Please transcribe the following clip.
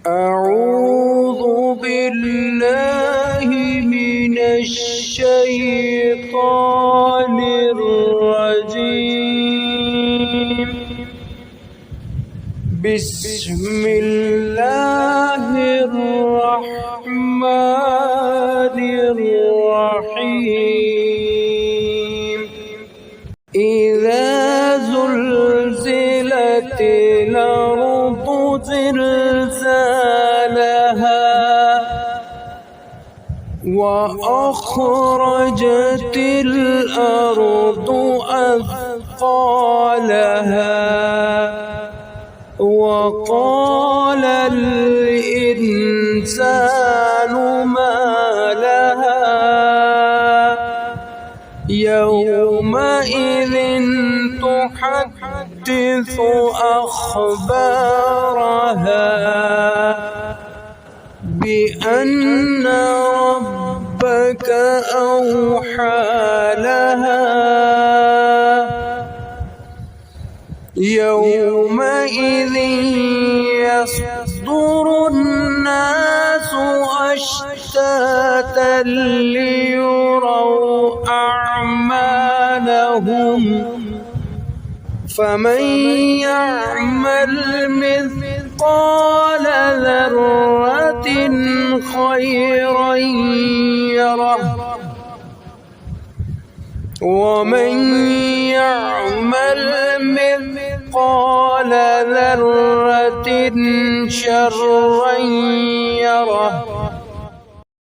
أعوذ بالله من الشيطان الرجيم. بسم الله الرحمن الرحيم. إذا زلزلت الأرض زلزالها وأخرجت الأرض أثقالها وقال الإنسان ما لها يومئذ تحدث أخبارها بأن ربك أوحى لها يومئذ يصدر الناس أشتاتا ليروا أعمالهم فمن يعمل مثقال ذرة خيرا يره ومن يعمل مثقال ذرة شرا يره